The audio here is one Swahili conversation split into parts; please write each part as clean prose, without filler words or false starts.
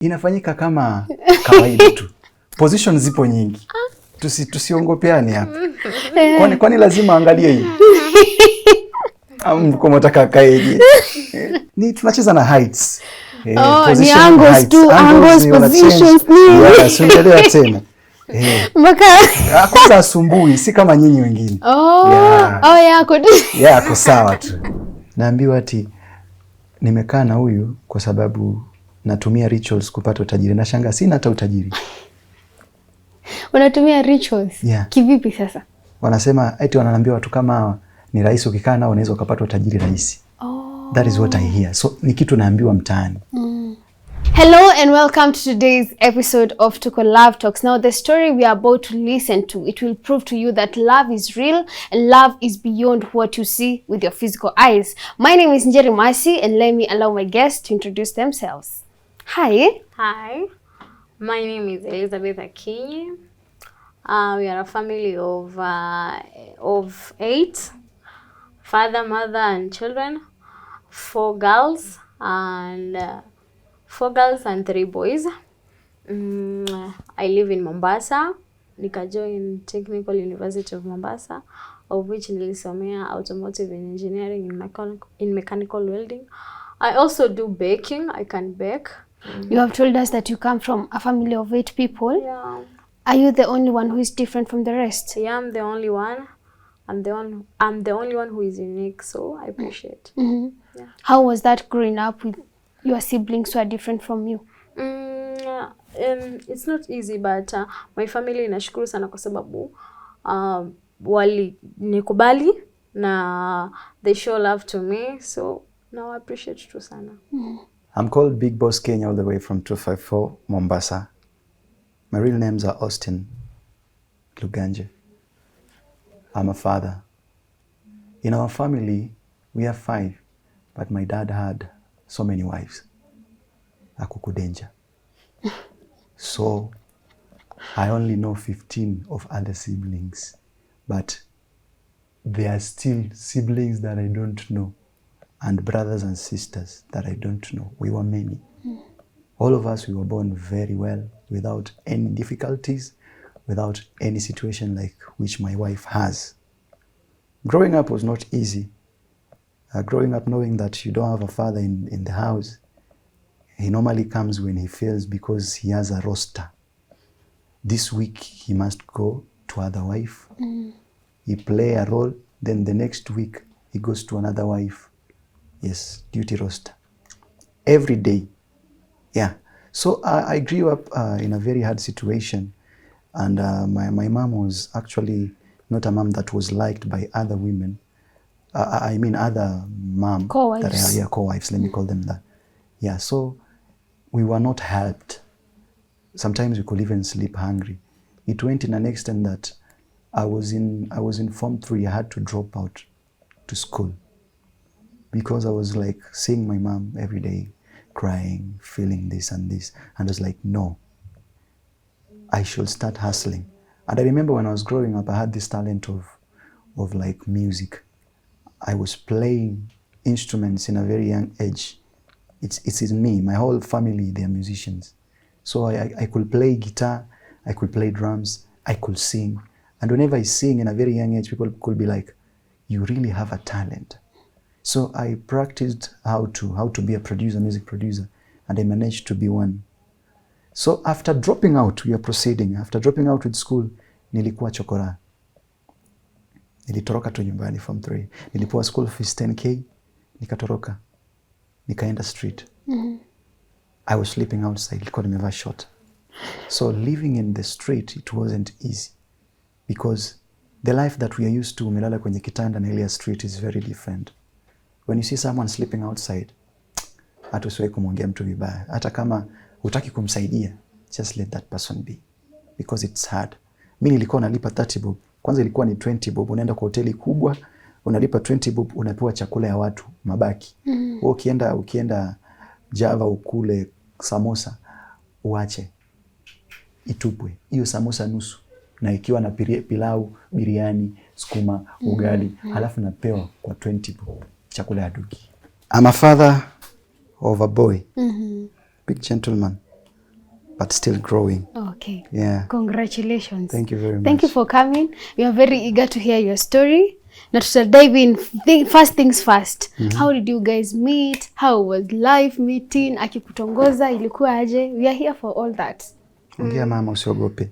inafanyika kama kawaida tu. Position zipo nyingi. Tusiongopeane hapa. Kwani lazima angalie hii. Kama unataka kaeje. Ni tunacheza na heights. Ni angles tu, angles, positions ni. Yes, unaelewa tena. Kwanza asumbui, si kama nyinyi wengine. Yako sawa tu. Naambiwa ati nimekaa na huyu kwa sababu natumia rituals kupata utajiri. Nashangaa sina hata utajiri. Unatumia rituals? Yeah. Kivipi sasa? Wanasema eti wananiambia watu kama hawa ni rahisi ukikaa nao unaweza ukapata utajiri rahisi. That is what I hear. So ni kitu naambiwa mtaani. Hello and welcome to today's episode of Tuko Talks. Now the story we are about to listen to, it will prove to you that love is real and love is beyond what you see with your physical eyes. My name is Njeri Masi and let me allow my guests to introduce themselves. Hi. Hi. My name is Elizabeth Akinyi. We are a family of 8. Father, mother and children. 4 girls and 3 boys. I live in Mombasa. Nika-join Technical University of Mombasa, of which nilisomea automotive engineering in mechanical welding. I also do baking. I can bake. You have told us that you come from a family of 8 people. Yeah. Are you the only one who is different from the rest? Yeah, I'm the only one. I'm the only one who is unique, so I appreciate. Yeah. How was that growing up with your siblings who are different from you? It's not easy, but my family inashukuru sana kwa sababu walinikubali na they show love to me, so now I appreciate tu sana. I'm called Bigboss Kenya all the way from 254 Mombasa. My real names are Austin Luganje. I'm a father. In our family, we have 5, but my dad had so many wives. Akukudenja. So, I only know 15 of other siblings, but there are still siblings that I don't know, and brothers and sisters that I don't know. We were many. All of us, we were born very well, without any difficulties, without any situation like which my wife has. Growing up was not easy. Growing up knowing that you don't have a father in the house, he normally comes when he feels because he has a roster. This week he must go to other wife. He play a role, then the next week he goes to another wife. Yes, duty roster. Every day. Yeah. So I grew up in a very hard situation, and my mom was actually not a mom that was liked by other women. I mean other mom. Co-wives. Co-wives, let me call them that. Yeah, so we were not helped. Sometimes we could even sleep hungry. It went in an extent that I was in Form 3. I had to drop out to school because I was like seeing my mom every day crying, feeling this and this, and I was like, no, I should start hustling. And I remember when I was growing up, I had this talent of like music. I was playing instruments in a very young age. It's in me. My whole family, they are musicians. So I could play guitar, I could play drums, I could sing. And whenever I sing in a very young age, people could be like, you really have a talent. So I practiced how to be a producer, music producer, and I managed to be one. So after dropping out, we are proceeding. After dropping out with school, nilikuwa chokora. Nilitoroka tu nyumbani Form 3. Nilipewa school fees 10k, nikatoroka. Nikaenda street. I was sleeping outside, nilikuwa nimevaa short. So living in the street, it wasn't easy. Because the life that we are used to, umelala kwenye kitanda na ile street, is very different. When you see someone sleeping outside, hata usiwahi kumwongea mtu vibaya. Hata kama hutaki kumsaidia, just let that person be. Because it's hard. Mimi nilikuwa nalipa 30 bob. Kwanza ilikuwa ni 20 bob. Unaenda kwa hoteli kubwa, unalipa 20 bob, unapewa chakula ya watu, mabaki. Wewe ukienda Java ukule samosa, uache itupwe. Hiyo samosa nusu. Na ikiwa na pilau, biriani, sukuma, ugali, halafu napewa kwa 20 bob. Chakula ya duki. I'm a father of a boy. Big gentleman. but still growing. Okay. Yeah. Congratulations. Thank you very much. Thank you for coming. We are very eager to hear your story. Now to dive in, first things first. How did you guys meet? How was life meeting? Akikutongoza ilikuwa aje? We are here for all that. Ongea mama, usiogope.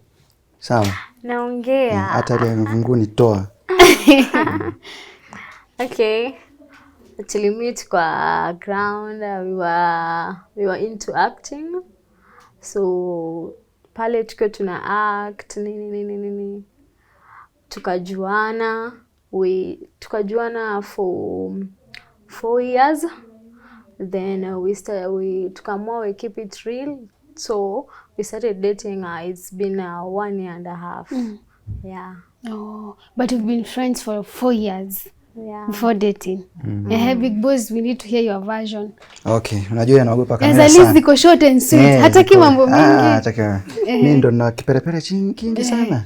Sawa? Naongea. Hata ile mvunguni toa. Okay. Actually meet kwa ground, we were into acting. So pale tukiwa tuna act nini. Tukajuana for 4 years. Then tukaamua we keep it real. So we started dating. It's been 1 year and a half. Yeah. Oh, but you've been friends for 4 years. Yeah. Before dating. Big boss, we need to hear your version. Okay, unajua anaogopa kamera sana. At least ziko short and sweet. Hataki mambo mingi. Hataki. Mimi ndo na kiperepere kingi sana.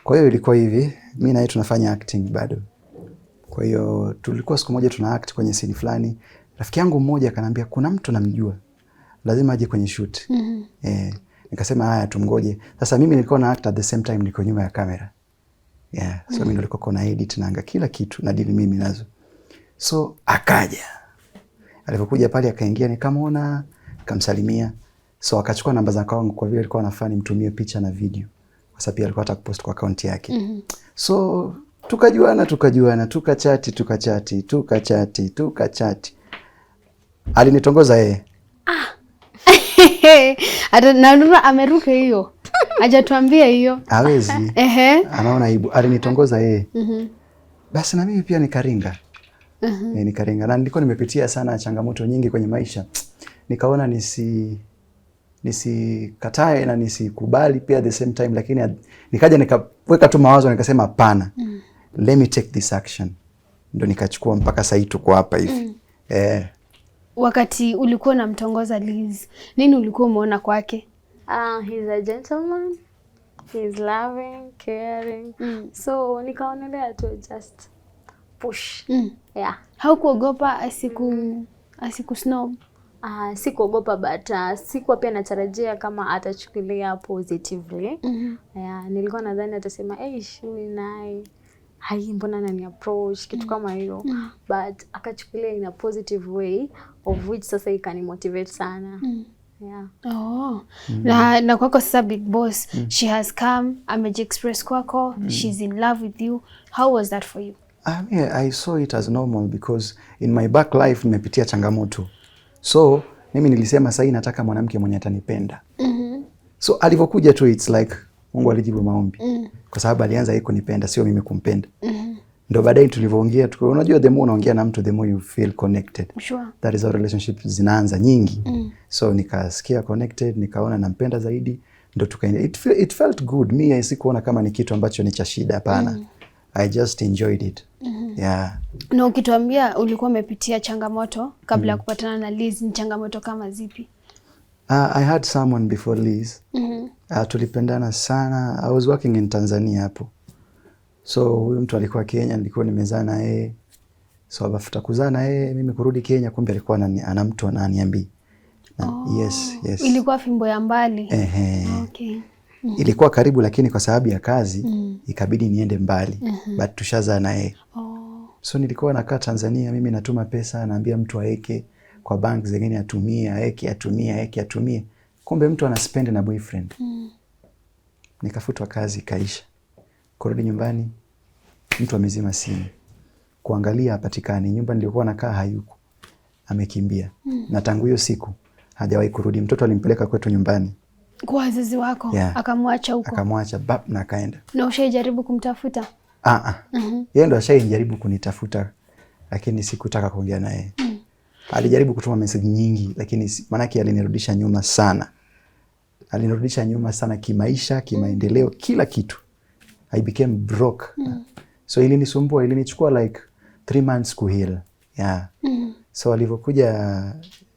Kwa hiyo ilikuwa hivi, mimi na yeye tunafanya acting bado. Kwa hiyo tulikuwa siku moja tuna act kwenye scene fulani. Rafiki yangu mmoja akaniambia kuna mtu namjua. Lazima aje kwenye shoot. Nikasema haya tumngoje. Sasa mimi nilikuwa na act at the same time niko nyuma ya kamera. Yeah, so mimi nilikuwa kona edit naanga kila kitu na deal mimi nazo. So akaja. Alipokuja pale akaingia nikamwona, nikamsalimia. So akachukua namba za kwangu kwa vile alikuwa anafanya nimtumie picha na video. Kwa sababu pia alikuwa anataka kupost kwa account yake. So tukajuana, tukachati. Alinitongoza yeye. Naona ameruka hiyo. Hajatuambia hiyo. Hawezi. Anaona aibu. Alinitongoza yeye. Basi na mimi pia nikaringa. Nikaringa. Na nilikuwa nimepitia sana changamoto nyingi kwenye maisha. Nikaona nisikatae na nisikubali pia at the same time, lakini nikaja nikaweka tu mawazo nikasema hapana. Let me take this action. Ndio nikachukua mpaka sasa tuko hapa hivi. Wakati ulikuwa unamtongoza Liz, nini ulikuwa umeona kwake? He's a gentleman. He's loving, caring. So nikaonelea tu just push. Yeah. Haukuogopa asiku snob? Sikuogopa, but sikuwa pia natarajia kama atachukulia positively. Yeah, nilikuwa nadhani atasema shui naye. Hai, mbona anani approach kitu kama hiyo. But akachukulia in a positive way, of which sasa ikani motivate sana. Yeah. Oh. Na kwako sasa Big Boss, she has come, ameji-express kwako, she's in love with you. How was that for you? I saw it as normal because in my back life nimepitia changamoto. So mimi nilisema sasa nataka mwanamke mwenye atanipenda. So alivyokuja tu it's like Mungu alijibu maombi. Kwa sababu alianza yeye kunipenda, sio mimi kumpenda. Ndio baadaye tulivyoongea unajua the more unaongea na mtu the more you feel connected. Sure. That is how relationships zinaanza nyingi. So nikasikia connected, nikaona nampenda zaidi, ndio tukaenda. It felt good. Mimi sikuona kama ni kitu ambacho ni cha shida, hapana. I just enjoyed it. Yeah. Na ukituambia ulikuwa umepitia changamoto kabla ya kupatana na Liz, ni changamoto kama zipi? I had someone before Liz. Tulipendana sana. I was working in Tanzania hapo. So huyu mtu alikuwa Kenya, nilikuwa nimezaa na yeye. So abafuta kuzaa na yeye, mimi kurudi Kenya, kumbe alikuwa ana mtu ananiambia. Yes. Ilikuwa fimbo ya mbali. Okay. Ilikuwa karibu lakini kwa sababu ya kazi ikabidi niende mbali. But tushazaa na yeye. So nilikuwa nakaa Tanzania, mimi natuma pesa, naambia mtu aeke kwa bank zingine atumie, aeke. Kumbe mtu anaspend na boyfriend. Nikafutwa kazi kaisha. Kurudi nyumbani, mtu amezima simu. Kuangalia hapatikani. Nyumba nilikuwa nakaa hayuko. Amekimbia. Na tangu hiyo siku hajawahi kurudi. Mtoto alimpeleka kwetu nyumbani. Kwa wazazi wako? Yeah. Akamwacha huko? Akamwacha na akaenda. Na ushaijaribu kumtafuta? Yeye ndo ashaijaribu kunitafuta, lakini sikutaka kuongea naye. Alijaribu kutuma message nyingi, lakini manake alinirudisha nyuma sana. Kimaisha, kimaendeleo, kila kitu. I became broke. So ilinisumbua, ilinichukua like 3 months kuheal. Yeah. So alivyokuja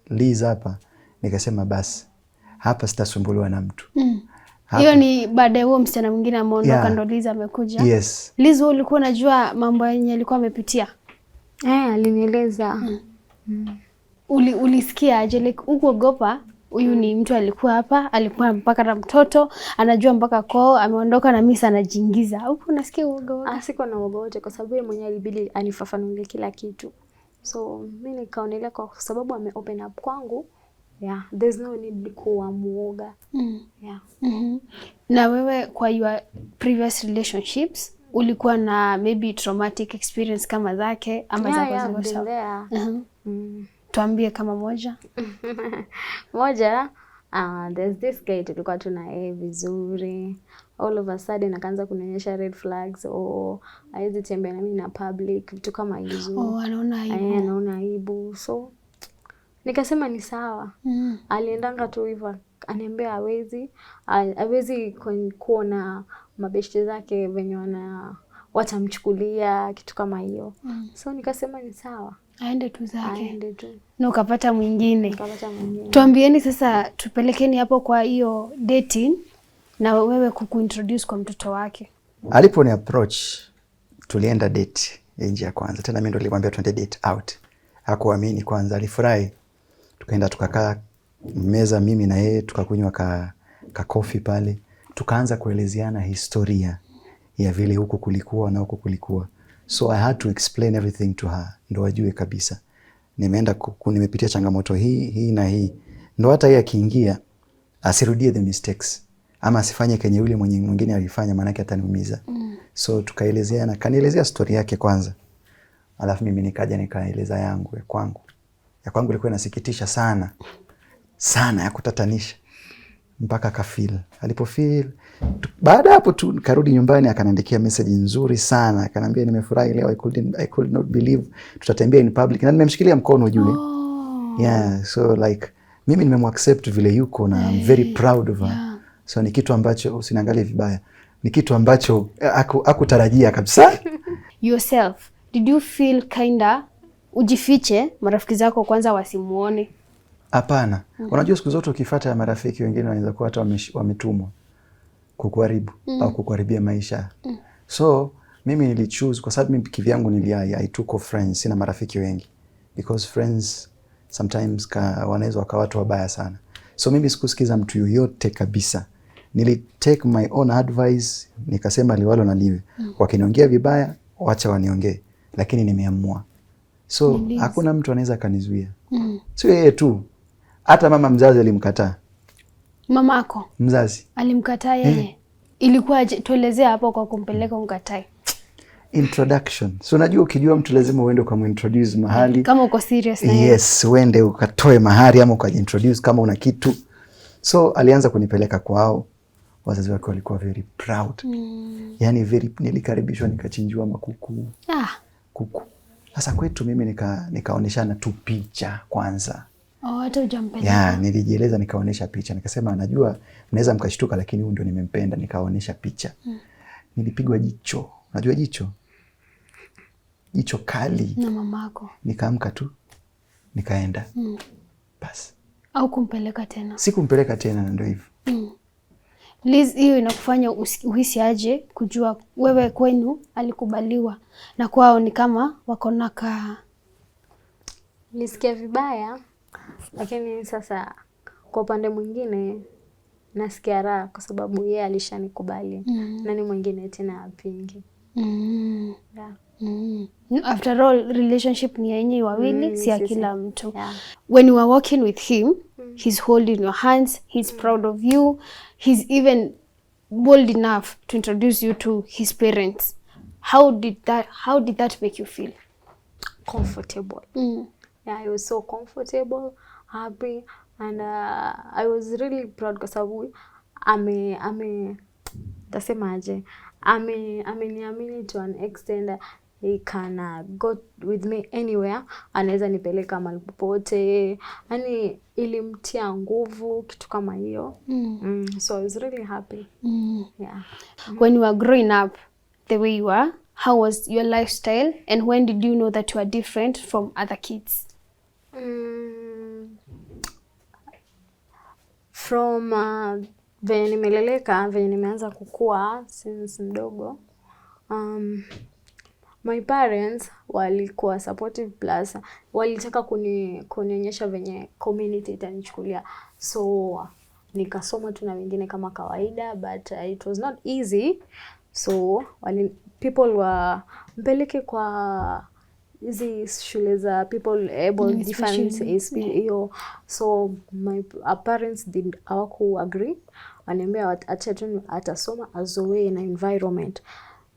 Liz hapa, nikasema basi hapa sitasumbuliwa na mtu. Hiyo ni baada ya huo msichana mwingine ameondoka, ndo Liz amekuja. Yes. Liz, wewe ulikuwa unajua mambo yenye alikuwa amepitia? Alinieleza. Ulisikia aje? Like ukuogopa huyu ni mtu alikuwa hapa, alikuwa mpaka na mtoto, anajua mpaka kwao, ameondoka na mimi sana jingiza. Huko nasikia uoga. Siko na uoga wote kwa sababu yeye mwenyewe ilibidi anifafanulie kila kitu. So mimi nikaonelea kwa sababu ame open up kwangu. Yeah, there's no need kuwa muoga. Yeah. Na wewe kwa your previous relationships ulikuwa na maybe traumatic experience kama zake ama zako zilikuwa tuambie kama moja. Moja, there's this guy tulikuwa tunaye vizuri. All of a sudden akaanza kunionyesha red flags, haizi tembea na mimi na public, vitu kama hizo. Anaona aibu. Anaona aibu. So nikasema ni sawa. Aliendanga tu hivyo, aniambia hawezi kuona mabeshte zake venye watamchukulia kitu kama hiyo. So nikasema ni sawa. Aende tu zake. Aende tu. Na ukapata mwingine. Tuambieni sasa, tupelekeni hapo kwa hiyo dating na wewe kukuintroduce kwa mtoto wake. Alipo ni approach, tulienda date nje ya kwanza. Tena mimi ndo nilimwambia tuende date out. Hakuamini kwanza, alifurahi. Tukaenda tukakaa meza mimi na yeye, tukakunywa ka coffee pale. Tukaanza kuelezeana historia ya vile huko kulikuwa na huko kulikuwa. So I had to explain everything to her. Ndo wajue kabisa. Nimepitia changamoto hii na hii. Ndo hata yeye akiingia asirudie the mistakes. Ama asifanye kenye yule mwingine alifanya, maana yake ataniumiza. So tukaelezeana, kanielezea story yake kwanza. Alafu mimi nikaja nikaeleza yangu ya kwangu. Ya kwangu ilikuwa inasikitisha sana. Sana, ya kutatanisha. Mpaka akafeel. Alipofeel, baada hapo tu karudi nyumbani akaniandikia message nzuri sana. Akaniambia nimefurahi leo, I could not believe tutatembea in public. Na nimemshikilia mkono ujue. Yeah, so like mimi nimemaccept vile yuko na I'm very proud of her. Yeah. So ni kitu ambacho usiniangalie vibaya. Ni kitu ambacho hakutarajia kabisa. Yourself, did you feel kinda ujifiche marafiki zako kwanza wasimuone? Hapana. Unajua siku zote ukifuata ya marafiki wengine wanaweza kuwa hata wametumwa kukuharibu au kukuharibia maisha. So mimi nilichoose kwa sababu mimi kivyangu I Tuko friends, sina marafiki wengi. Because friends sometimes wanaweza wakawa watu wabaya sana. So mimi sikusikiza mtu yoyote kabisa. Take my own advice, nikasema liwalo na liwe. Wakiniongea vibaya, wacha waniongee. Lakini nimeamua. So hakuna mtu anaweza kanizuia. Sio yeye tu. Hata mama mzazi alimkataa. Mamako mzazi alimkataa yeye? Ilikuwa tuelezea hapo kwa kumpeleka umkatai. Introduction. So unajua ukijua mtu lazima uende ukamintroduce mahali. Kama uko serious na yeye. Yes, uende ukatoe mahali ama ukaintroduce kama una kitu. So alianza kunipeleka kwao. Wazazi wake walikuwa very proud. Yani nilikaribishwa nikachinjwa makuku. Kuku. Sasa kwetu mimi nikaoneshana tu picha kwanza. Hata hujampeleka. Yeah, nilijieleza nikaonesha picha. Nikasema najua mnaweza mkashtuka lakini huyu ndio nimempenda, nikaonesha picha. Nilipigwa jicho. Unajua jicho? Jicho kali. Na mamako. Nikaamka tu. Nikaenda. Bas. Au kumpeleka tena? Sikumpeleka tena, ndio hivyo. Liz, hiyo inakufanya uhisi aje kujua wewe kwenu alikubaliwa na kwao ni kama wako naka? Nisikia vibaya, lakini sasa kwa upande mwingine nasikia raha kwa sababu yeye alishanikubali. Nani mwingine tena apingi? Yeah. After all, relationship ni yenye wawili, si ya kila mtu. Yeah. When you are working with him, he's holding your hands, he's proud of you, he's even bold enough to introduce you to his parents. How did that make you feel? Comfortable. Yeah, I was so comfortable, happy, and I was really proud kwa sababu tasemaje, ameniamini to an extent. He can go with me anywhere. Anaweza nipeleka mahali popote. Yani ilimtia nguvu kitu kama hiyo. So I was really happy. Yeah. When you were growing up the way you are, how was your lifestyle and when did you know that you are different from other kids? From venye nimeleleka, venye nimeanza kukua since mdogo. My parents walikuwa supportive plus walitaka kunionyesha venye community itanichukulia. So nikasoma tu na wengine kama kawaida, but it was not easy. So people were mpeleke kwa hizi shule za people able different hiyo. So my parents hawaku agree. Waniambia acha tu atasoma azoe na environment.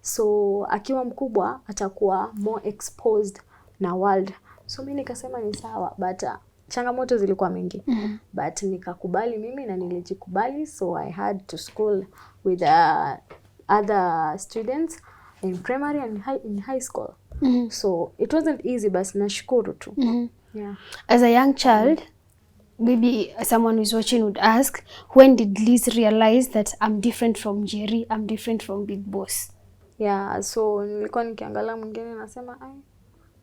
So akiwa mkubwa atakuwa more exposed na world. So mimi nikasema ni sawa, but changamoto zilikuwa mingi. But nikakubali mimi na nilijikubali. So I had to school with other students in primary and in high school. So it wasn't easy, but nashukuru tu. Yeah. As a young child, maybe someone who's watching would ask, when did Liz realize that I'm different from Jerry, I'm different from Big Boss? Yeah, so nilikuwa nikiangalia mwingine nasema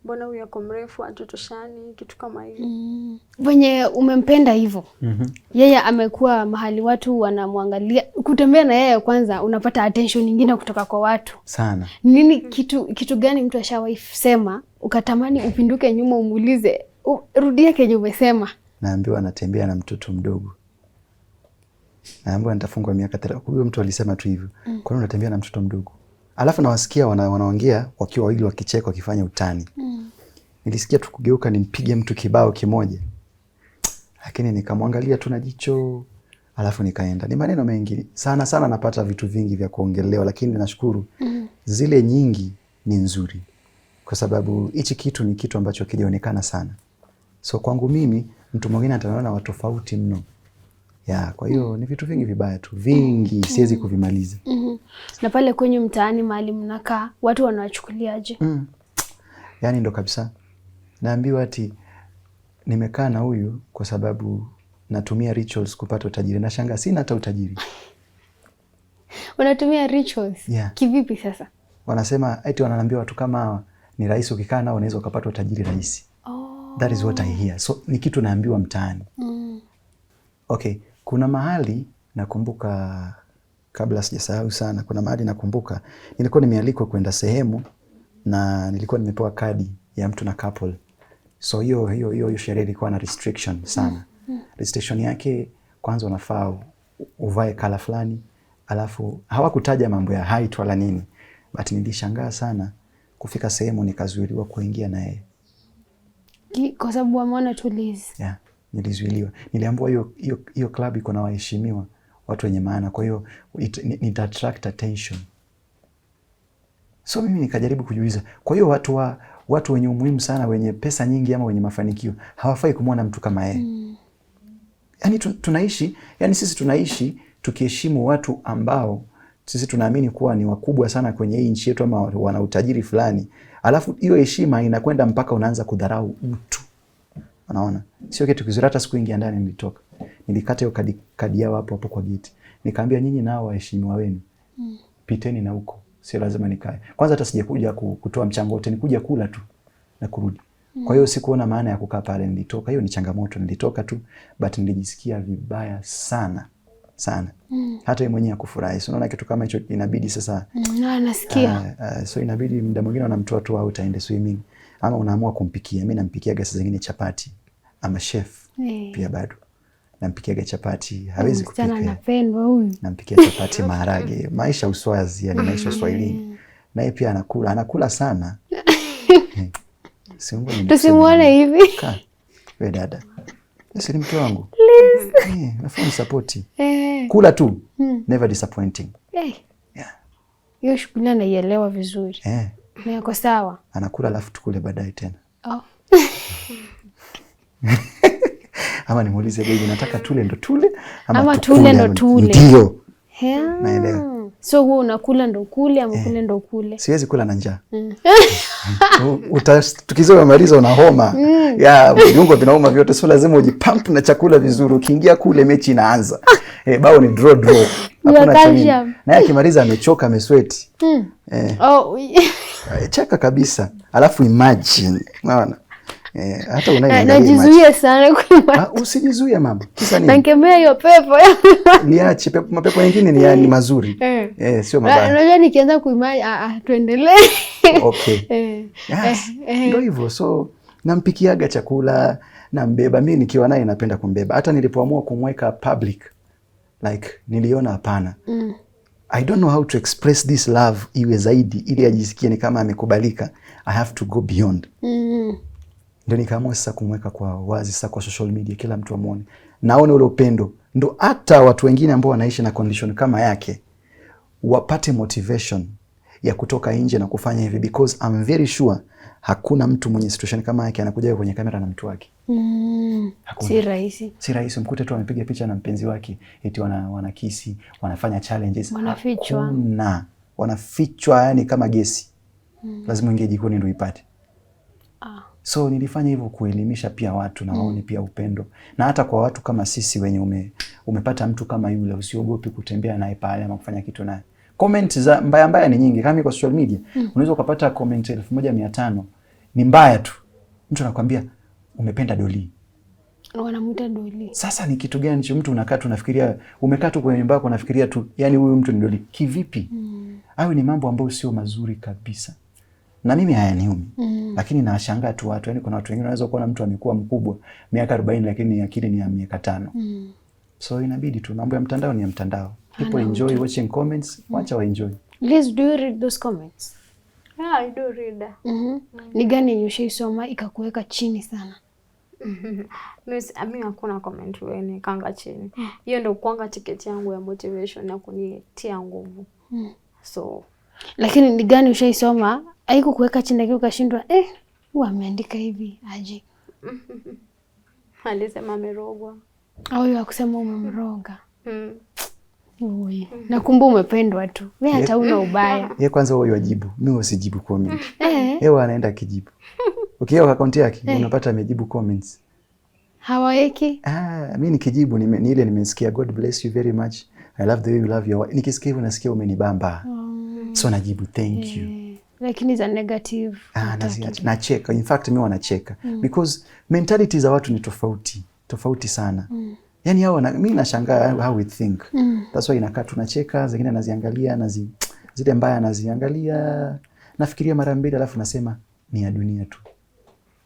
mbona huyu yako mrefu atutoshani, kitu kama hiyo. Wenye umempenda hivyo. Yeye amekuwa mahali watu wanamwangalia, kutembea na yeye kwanza unapata attention nyingine kutoka kwa watu. Sana. Nini kitu gani mtu ashawahi sema ukatamani upinduke nyuma umuulize, rudia kenye umesema? Naambiwa anatembea na mtoto mdogo. Naambiwa nitafungwa miaka 30. Huyo mtu alisema tu hivyo. Kwa nini unatembea na mtoto mdogo? Alafu nawasikia wanaongea wakiwa wawili wakicheka wakifanya utani. Nilisikia tu kugeuka nimpige mtu kibao kimoja. Lakini nikamwangalia tu na jicho, alafu nikaenda. Ni maneno mengi. Sana napata vitu vingi vya kuongelewa, lakini nashukuru zile nyingi ni nzuri. Kwa sababu hichi kitu ni kitu ambacho kijaonekana sana. So kwangu mimi mtu mwingine ataona watu tofauti mno. Kwa hiyo ni vitu vingi vibaya tu, vingi siwezi kuvimaliza. Na pale kwenye mtaani mahali mnakaa, watu wanawachukuliaje? Yaani ndo kabisa. Naambiwa ati nimekaa na huyu kwa sababu natumia rituals kupata utajiri. Nashangaa sina hata utajiri. Unatumia rituals? Kivipi sasa? Wanasema eti wananiambia watu kama hawa ni rahisi ukikaa nao unaweza ukapata utajiri rahisi. That is what I hear. So ni kitu naambiwa mtaani. Okay, kuna mahali nakumbuka, kabla sijasahau sana, kuna mahali nakumbuka nilikuwa nimealikwa kwenda sehemu na nilikuwa nimepewa kadi ya mtu na couple. So hiyo sherehe ilikuwa na restriction sana. Restriction yake kwanza unafaa uvae kala fulani, alafu hawakutaja mambo ya height wala nini. But nilishangaa sana kufika sehemu nikazuiliwa kuingia na yeye. Kwa sababu ameona tu Liz. Nilizuiliwa. Niliambiwa hiyo club iko na waheshimiwa, watu wenye maana, kwa hiyo it attract attention. So mimi nikajaribu kujiuliza, kwa hiyo watu wenye umuhimu sana, wenye pesa nyingi ama wenye mafanikio hawafai kumwona mtu kama yeye. Sisi tunaishi tukiheshimu watu ambao sisi tunaamini kuwa ni wakubwa sana kwenye hii nchi yetu ama wana utajiri fulani. Alafu hiyo heshima inakwenda mpaka unaanza kudharau mtu. Unaona? Sio kitu kizuri. Hata siku ingia ndani nilitoka. Nilikata hiyo kadi yao hapo kwa gate. Nikaambia nyinyi nao waheshimiwa wenu. Piteni na huko. Sio lazima nikae. Kwanza hata sijakuja kutoa mchango wote, nikuja kula tu na kurudi. Kwa hiyo sikuona maana ya kukaa pale, nilitoka. Hiyo ni changamoto, nilitoka tu, but nilijisikia vibaya sana. Hata yeye mwenyewe akufurahi. So unaona kitu kama hicho inabidi sasa. Nasikia. So inabidi muda mwingine unamtoa tu au utaende swimming ama unaamua kumpikia. Mimi nampikia gasi zingine chapati. Ama chef pia bado. Nampikia chapati, hawezi kupika. Sana napendwa huyu. Nampikia chapati maharage. Maisha uswazi, yani maisha Swahili. Naye pia anakula sana. Tusimuone hivi. Wewe dada. Sisi ni mtu wangu. Please. Nafanya support. Kula tu. Never disappointing. Hiyo shughuli anaielewa vizuri. Na yako sawa. Anakula alafu tukule baadaye tena. Ama nimuulize baby, nataka tule ndo tule ama tule ndo tule. Ndio. Naelewa. So wewe unakula ndo kule ama kule ndo kule? Siwezi kula na njaa. Tukizoea maliza una homa. Viungo vinauma vyote, so lazima ujipump na chakula vizuri. Ukiingia kule mechi inaanza. Bao ni draw. Hakuna chini. Na akimaliza amechoka, amesweat. Cheka kabisa. Alafu imagine, unaona? Hata unaangalia najizuia sana kwa usijizuie mama. Kisa nini? Nakemea hiyo pepo. Niache mapepo mengine ni mazuri. Sio mabaya. Unajua nikianza kuimai tuendelee. Okay. Ndio hivyo. So nampikiaga chakula, nambeba. Mimi nikiwa naye napenda kumbeba. Hata nilipoamua kumweka public, like niliona hapana. I don't know how to express this love iwe zaidi ili ajisikie ni kama amekubalika. I have to go beyond. Ndio nikaamua sasa kumweka kwa wazi sasa kwa social media, kila mtu amuone. Naone ule upendo. Ndo hata watu wengine ambao wanaishi na condition kama yake wapate motivation ya kutoka nje na kufanya hivi, because I'm very sure hakuna mtu mwenye situation kama yake anakuja kwenye kamera na mtu wake. Si rahisi. Si rahisi mkute tu amepiga picha na mpenzi wake, eti wanakisi, wanafanya challenges. Wanafichwa. Wanafichwa yani kama gesi. Lazima ingie jikoni ndio ipate. So nilifanya hivyo kuelimisha pia watu na waone pia upendo. Na hata kwa watu kama sisi wenye umepata mtu kama yule, usiogopi kutembea naye pale ama kufanya kitu naye. Comment za mbaya ni nyingi. Kama kwa social media, unaweza kupata comment 1500 ni mbaya tu. Mtu anakuambia umependa doli. Wanamuita doli. Sasa ni kitu gani hicho? Mtu unakaa tu unafikiria, umekaa tu kwenye nyumba yako unafikiria tu, yani huyu mtu ni doli. Kivipi? Hayo ni mambo ambayo sio mazuri kabisa. Na mimi hayaniumi. Lakini nashangaa tu watu, yani kuna watu wengine wanaweza kuona mtu amekuwa mkubwa miaka 40 lakini akili ni ya miaka 5. So inabidi tu mambo ya mtandao ni ya mtandao. People enjoy watching comments, wacha wa enjoy. Liz, do you read those comments? Yeah, I do read. Ni gani yenye ushaisoma ikakuweka chini sana? Mimi hakuna comment wewe kanga chini. Hiyo ndio kuanga tiketi yangu ya motivation na kunitia nguvu. So lakini ni gani ushaisoma haikukuweka chini lakini ukashindwa huwa ameandika hivi aje? Alisema amerogwa. Au yeye akusema umemroga. Oi. Nakumbuka umependwa tu. Wewe hata una ubaya. Yeye kwanza wewe wajibu. Mimi usijibu comment. Yeye anaenda kijibu. Ukiwa kwa account yake unapata amejibu comments. Hawaeki? Mimi nikijibu ni ile nimesikia God bless you very much. I love the way you love your wife. Nikisikia hivyo nasikia umenibamba. So najibu thank you. Lakini za negative. Nacheka. In fact mimi wanacheka. Because mentality za watu ni tofauti sana. Yani hao mimi nashangaa how we think. That's why inakaa tunacheka, zingine naziangalia, zile mbaya naziangalia, nafikiria mara mbili alafu nasema ni ya dunia tu.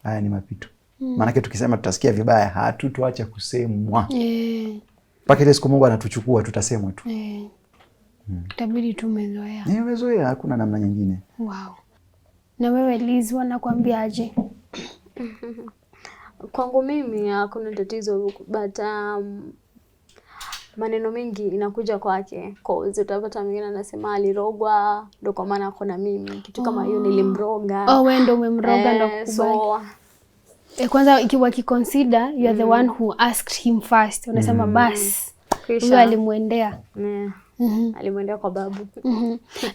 Haya ni mapito. Maana tukisema tutasikia vibaya, hatutoacha kusemwa. Mpaka ile siku Mungu anatuchukua tutasemwa tu. Itabidi tumezoea. Nimezoea, hakuna namna nyingine. Wow. Na wewe Liz, wanakuambia aje? Kwangu mimi hakuna tatizo, but maneno mengi inakuja kwake. Cause utapata mwingine anasema alirogwa ndio kwa maana ako na mimi. Kitu kama hiyo nilimroga. Wewe ndio umemroga ndio kukubali. Kwanza ikiwa consider you are the one who asked him first. Unasema bas. Huyo alimuendea. Alimwendea kwa babu.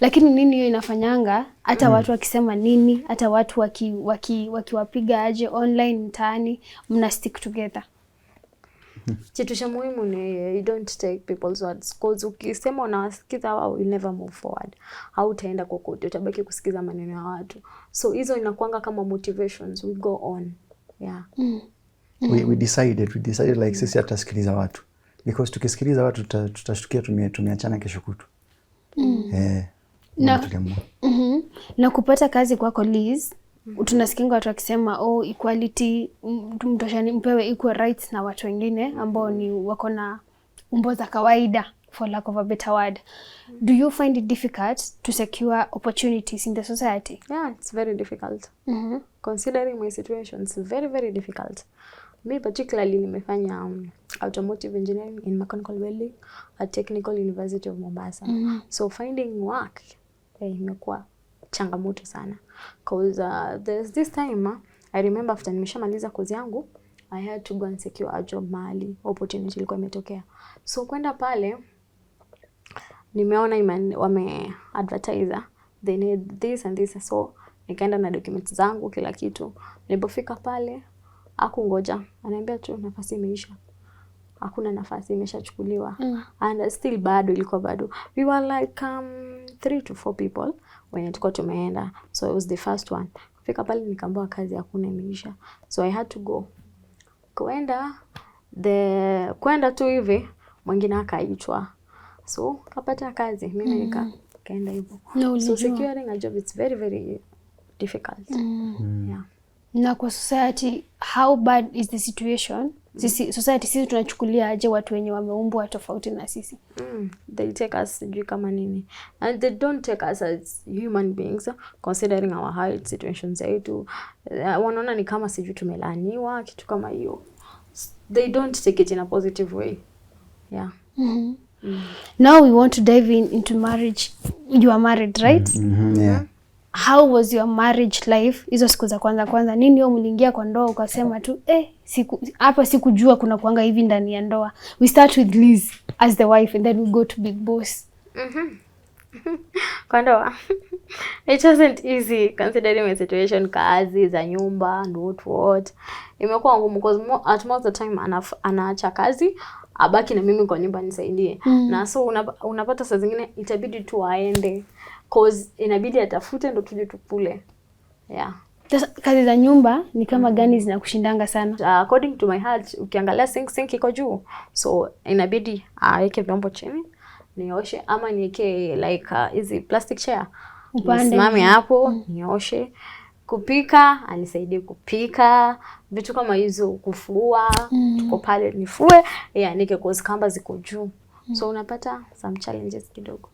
Lakini nini hiyo inafanyanga hata watu wakisema nini, hata watu wakiwapiga aje online mtaani, mna stick together. Kitu cha muhimu ni you don't take people's words, because ukisema unawasikiza wao you never move forward. Hautaenda kokote, utabaki kusikiza maneno ya watu. So hizo inakuanga kama motivations, we go on. Yeah. We decided like sisi hatasikiliza watu. Because tukisikiliza watu tutashtukia tumeachana kesho kutu. Na kupata kazi kwako Liz, tunasikinga watu wakisema equality, mtoshani mpewe equal rights na watu wengine ambao ni wako na umbo za kawaida, for lack of a better word. Do you find it difficult to secure opportunities in the society? Yeah, it's very difficult. Considering my situation, it's very, very difficult. Me particularly nimefanya automotive engineering in mechanical welding at Technical University of Mombasa. So finding work imekuwa changamoto sana. Cause there's this time I remember after nimeshamaliza kozi yangu, I had to go and secure a job mahali opportunity ilikuwa imetokea. So kwenda pale nimeona wame advertise they need this and this, so nikaenda na documents zangu kila kitu. Nilipofika pale hakungoja, ananiambia tu nafasi imeisha. Hakuna nafasi, imeshachukuliwa. And still bado ilikuwa bado. We were like 3 to 4 people when tulikuwa tumeenda. So it was the first one. Kufika pale nikaambiwa kazi hakuna, imeisha. So I had to go. Kwenda tu hivi mwingine akaitwa. So kapata kazi, mimi nikaenda hivyo. So securing a job, it's very, very difficult. Yeah. Na kwa society, how bad is the situation? Sisi tunachukulia aje watu wenye wameumbwa tofauti na sisi? They take us sijui kama nini. And they don't take us as human beings, considering our height, situations yetu. Wanaona ni kama sijui tumelaniwa, kitu kama hiyo. They don't take it in a positive way. Yeah. Now we want to dive into marriage. You are married, right? Yeah. How was your marriage life? Hizo siku za kwanza nini wewe mliingia kwa ndoa ukasema tu sikujua kuna kuanga hivi ndani ya ndoa? We start with Liz as the wife and then we go to Big Boss. Kwa ndoa it wasn't easy considering my situation, kazi za nyumba and what. Imekuwa ngumu because at most the time anaacha kazi abaki na mimi kwa nyumba nisaidie. Na so unapata saa zingine itabidi tu aende cause inabidi atafute ndo tuje tukule. Yeah. Kazi za nyumba ni kama gani zinakushindanga sana? According to my heart, ukiangalia sink iko juu. So inabidi aweke vyombo chini, nioshe ama niweke like hizi plastic chair. Nisimame hapo, nioshe. Kupika, anisaidie kupika, vitu kama hizo, kufua, tuko pale nifue, nike cause kamba ziko juu. So unapata some challenges kidogo.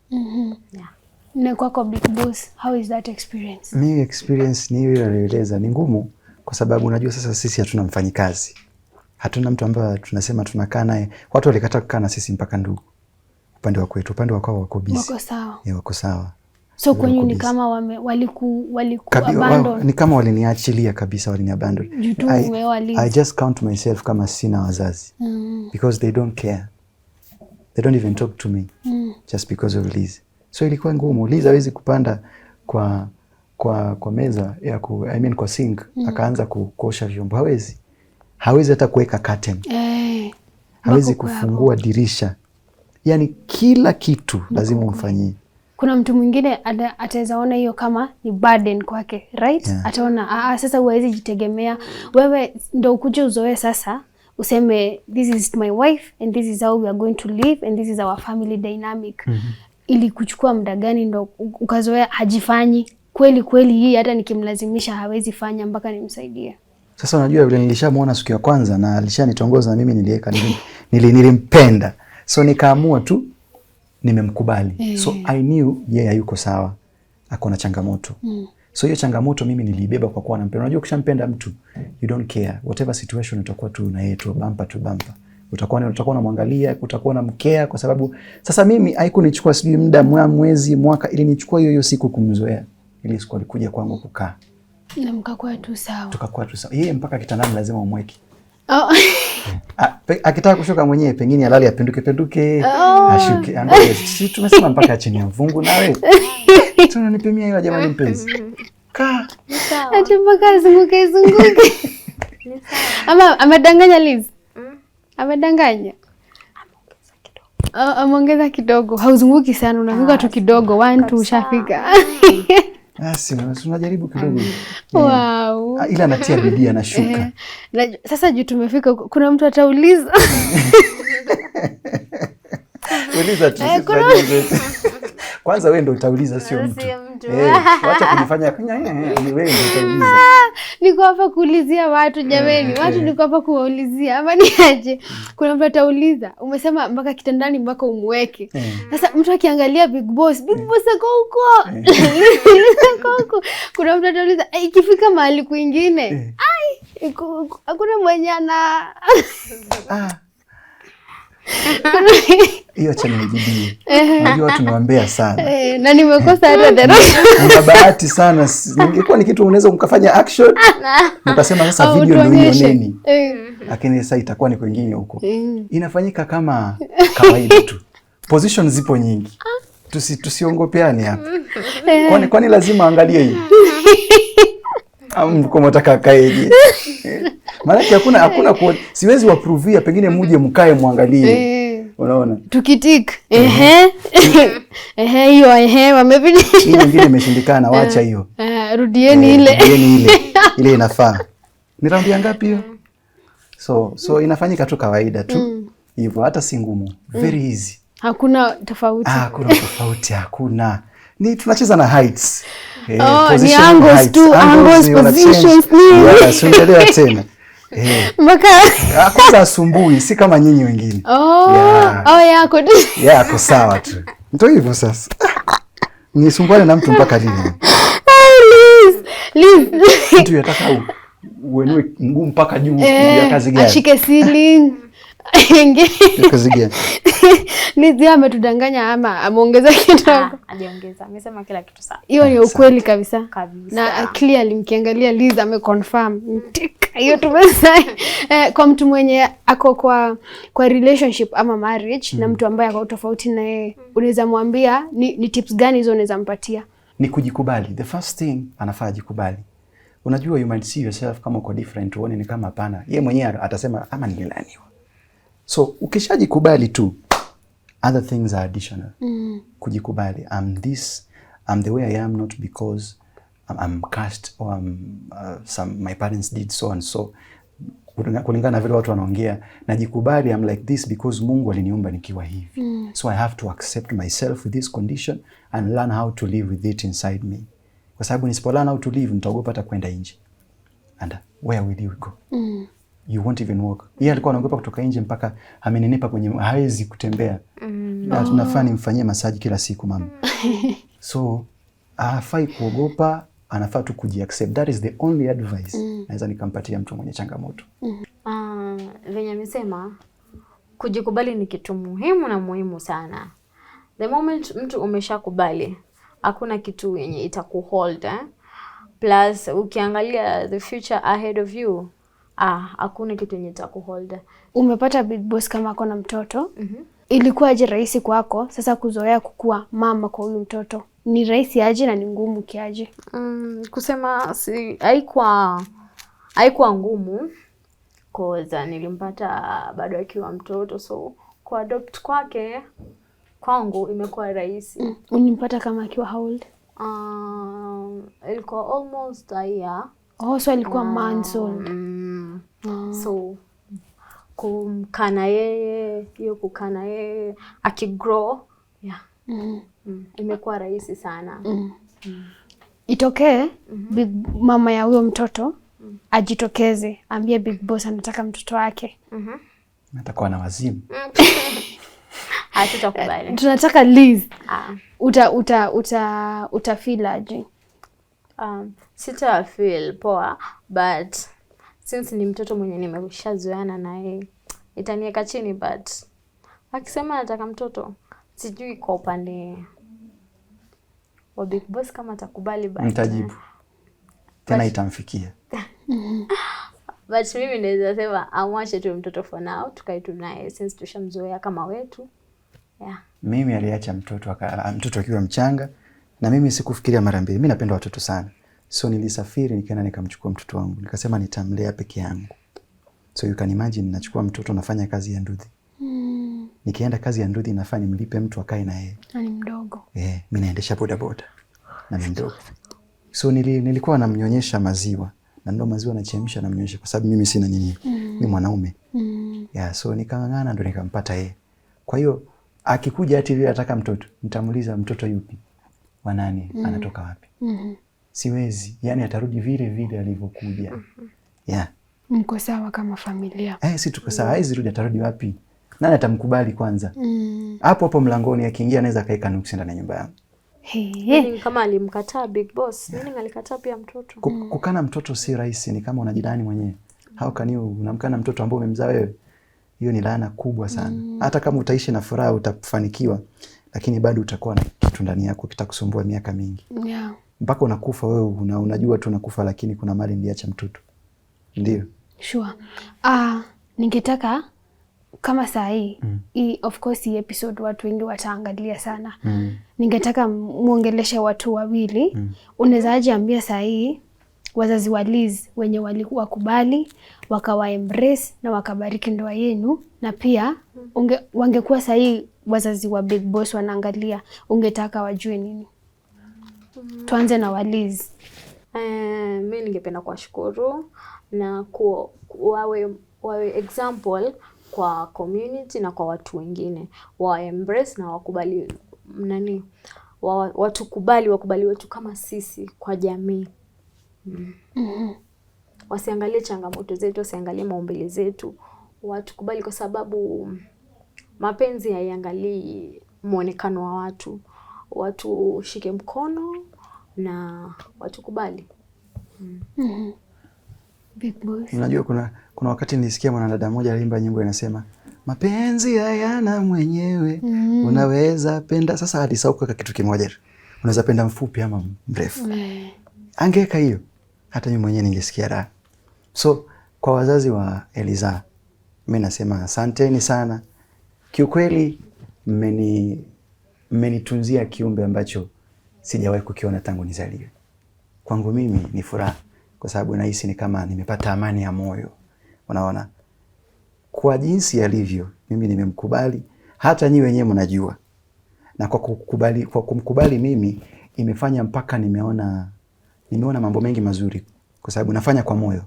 Yeah. Na kwako Big Boss, how is that experience? Mi experience ni hiyo naeleza, ni ngumu kwa sababu unajua sasa sisi hatuna mfanyikazi. Hatuna mtu ambaye tunasema tunakaa naye. Watu walikataa kukaa na sisi mpaka ndugu. Upande wa kwetu, upande wa kwao wako busy. Wako sawa. Wako sawa. So kwenyu ni kama waliku abandon. Ni kama waliniachilia kabisa, waliniabandon. I just count myself kama sina wazazi. Because they don't care. They don't even talk to me. Just because of Liz. So ilikuwa ngumu. Liz hawezi kupanda kwa meza ya kwa sink akaanza kuosha vyombo. Hawezi hata kuweka curtain. Hawezi kufungua dirisha. Yani kila kitu lazima umfanyie. Kuna mtu mwingine ataweza ona hiyo kama ni burden kwake, right? Yeah. Ataona sasa huwezi jitegemea. Wewe ndo ukuje uzoe sasa, useme this is my wife and this is how we are going to live and this is our family dynamic. Ili kuchukua muda gani ndo ukazoea hajifanyi? Kweli hii hata nikimlazimisha hawezi fanya mpaka nimsaidie. Sasa unajua vile nilishamuona siku ya kwanza na alishanitongoza na mimi niliweka nilimpenda. So nikaamua tu nimemkubali. So I knew hayuko sawa. Ako na changamoto. So hiyo changamoto mimi nilibeba kwa kuwa nampenda. Unajua ukishampenda mtu, you don't care. Whatever situation utakuwa tu na yeye tu bumper to bumper. Utakuwa unamwangalia, utakuwa unamkea kwa sababu sasa mimi haikunichukua sijui muda mwezi mwaka, ili nichukue hiyo siku kumzoea. Ile siku alikuja kwangu kukaa. Na mkakuwa tu sawa. Tukakuwa tu sawa. Yeye mpaka kitandani lazima umweke. Akitaka kushuka mwenyewe pengine alali apenduke ashuke. Angalia sisi tumesema mpaka chini ya mvungu nawe. Tunanipimia hiyo jamani mpenzi. Ati mpaka zunguke. Ama amedanganya Liz? Amedanganya? Ameongeza kidogo. Hauzunguki sana, unafika tu kidogo. 1 2 ushafika. Asi, tunajaribu kidogo. Wow. Ila natia bidii anashuka. Sasa juu tumefika, kuna mtu atauliza. Uliza tu. Kwanza wewe ndio utauliza sio mtu. Wacha kunifanya ni wewe ndio utauliza. Niko hapa kuulizia watu jameni. Watu niko hapa kuwaulizia. Ama ni aje? Kuna mtu atauliza. Umesema mpaka kitandani mpaka umweke. Sasa mtu akiangalia Big Boss ako huko. Kuna mtu atauliza ikifika mahali kwingine. Hakuna mwenye ana hiyo chani nijibie. Unajua watu niwaambia sana. Na nimekosa hata darasa. Una bahati sana. Ningekuwa ni kitu unaweza mkafanya action. Mkasema sasa video ndio hiyo nini. Lakini sasa itakuwa ni kwingine huko. Inafanyika kama kawaida tu. Position zipo nyingi. Tusiongopeane hapa. Kwani lazima angalie hii. Kama unataka kaeje. Maana hakuna siwezi waprovia pengine muje mkae muangalie. Unaona? Tukitik. Hiyo wamepita. Hii nyingine imeshindikana, waacha hiyo. Rudieni ile inafaa. Ni raundi ngapi hiyo? So inafanyika tu kawaida tu. Hivyo hata si ngumu. Very easy. Hakuna tofauti. Hakuna tofauti, hakuna. Ni tunacheza na heights. Ni angles tu, angles, positions. Yes, unaelewa tena. Mpaka kwanza asumbui, si kama nyinyi wengine. Yako tu. Yako sawa tu. Ndio hivyo sasa. Nisumbuane na mtu mpaka lini? Liz. Mtu yataka uenue mguu mpaka juu ya kazi gani? Ashike ceiling. Kazi gani? Liz ametudanganya ama ameongeza kidogo? Aliongeza. Amesema kila kitu sawa. Hiyo ni ukweli kabisa. Na clearly mkiangalia Liz ameconfirm. Hiyo tumesema. Kwa mtu mwenye ako kwa relationship ama marriage na mtu ambaye ako tofauti na yeye, unaweza mwambia ni tips gani hizo unaweza mpatia? Ni kujikubali. The first thing anafaa jikubali. Unajua you might see yourself kama uko different, uone ni kama hapana. Yeye mwenyewe atasema ama nililaniwa. So ukishajikubali tu, other things are additional. Kujikubali. I'm the way I am, not because I'm cast or my parents did so and so. Kulingana na vile watu wanaongea, najikubali, I'm like this because Mungu aliniumba nikiwa hivi. So I have to accept myself with this condition and learn how to live with it inside me. Kwa sababu nisipolearn how to live, nitaogopa hata kwenda nje. And where will you go? You won't even walk. Yeye alikuwa anaogopa kutoka nje mpaka amenenepa kwenye hawezi kutembea. Na tunafaa nimfanyie masaji kila siku mama. So hafai kuogopa, anafaa tu kujiaccept. That is the only advice naweza nikampatia mtu mwenye changamoto. Venye amesema kujikubali ni kitu muhimu sana. The moment mtu umeshakubali, hakuna kitu yenye itakuhold. Plus ukiangalia the future ahead of you, hakuna kitu yenye itakuhold. Umepata Big Boss kama ako na mtoto. Ilikuwa aje rahisi kwako sasa kuzoea kukua mama kwa huyu mtoto? Ni rahisi aje na ni ngumu kiaje? Kusema haikuwa ngumu cause nilimpata bado akiwa mtoto, so kwa adopt kwangu imekuwa rahisi. Unimpata kama akiwa how old? Ilikuwa almost a year. So ilikuwa months old. So kumkana yeye, akigrow, imekuwa rahisi sana. Itokee big mama ya huyo mtoto ajitokeze, ambie Big Boss anataka mtoto wake. Natakuwa na wazimu. Hatutakubali. Tunataka Liz. Utafeel aje? Sita feel poa, but since ni mtoto mwenye nimeshazoeana naye, itaniweka chini, but akisema anataka mtoto, sijui kwa upande wa Big Boss kama atakubali, but nitajibu. Tena itamfikia. But mimi naweza sema amwache tu mtoto for now, tukae tu naye since tushamzoea kama wetu. Mimi aliacha mtoto akiwa mchanga na mimi sikufikiria mara mbili. Mimi napenda watoto sana. So nilisafiri nikaenda nikamchukua mtoto wangu. Nikasema nitamlea peke yangu. So you can imagine nachukua mtoto nafanya kazi ya nduthi. Nikienda kazi ya nduthi nafaa nimlipe mtu akae na yeye. Ni mdogo. Mimi naendesha bodaboda na ni mdogo. So nilikuwa namnyonyesha maziwa. Na ndio maziwa nachemsha namnyonyesha kwa sababu mimi sina nini. Mimi mwanaume. So nikang'ang'ana ndo nikampata yeye. Kwa hiyo akikuja ati vile ataka mtoto, nitamuuliza mtoto yupi? Wa nani? Anatoka wapi? Siwezi. Yani atarudi vile vile alivyokuja. Mko sawa kama familia? Si tuko sawa. Haizi rudi, atarudi wapi? Nani atamkubali kwanza? Hapo mlangoni akiingia anaweza kaeka nuksi ndani ya nyumba yangu. Kama alimkataa Big Boss, nini alikataa pia mtoto? Kukana mtoto si rahisi, ni kama unajidani mwenyewe. How can you unamkana mtoto ambao umemzaa wewe? Hiyo ni laana kubwa sana. Hata kama utaishi na furaha, utafanikiwa, lakini bado utakuwa na kitu ndani yako kitakusumbua miaka mingi. Mpaka unakufa wewe unajua tu unakufa, lakini kuna mali niliacha mtoto. Ndio. Sure. Ningetaka kama saa hii, of course hii episode watu wengi wataangalia sana. Ningetaka muongeleshe watu wawili. Unaweza aje ambia saa hii wazazi wa Liz wenye walikuwa kubali, wakawa embrace na wakabariki ndoa yenu, na pia wangekuwa saa hii wazazi wa Big Boss wanaangalia, ungetaka wajue nini? Tuanze na wa Liz. Mimi ningependa kuwashukuru na wawe example kwa community na kwa watu wengine. Wa embrace na wakubali wakubali wetu kama sisi kwa jamii. Wasiangalie changamoto zetu, wasiangalie maumbile zetu, watukubali, kwa sababu mapenzi haiangalii muonekano wa watu. Watu shike mkono na watukubali. Bigboss. Unajua kuna wakati nilisikia mwanadada mmoja aliimba nyimbo inasema mapenzi hayana mwenyewe, unaweza penda. Sasa alisahau kuweka kitu kimoja, unaweza penda mfupi ama mrefu. Angeweka hiyo, hata mimi mwenyewe ningesikia raha. So kwa wazazi wa Eliza, mimi nasema asanteni sana. Kiukweli mmenitunzia kiumbe ambacho sijawahi kukiona tangu nizaliwe. Kwangu mimi ni furaha, kwa sababu nahisi ni kama nimepata amani ya moyo. Unaona? Kwa jinsi alivyo, mimi nimemkubali, hata nyinyi wenyewe mnajua. Na kwa kumkubali mimi imefanya mpaka nimeona mambo mengi mazuri, kwa sababu nafanya kwa moyo.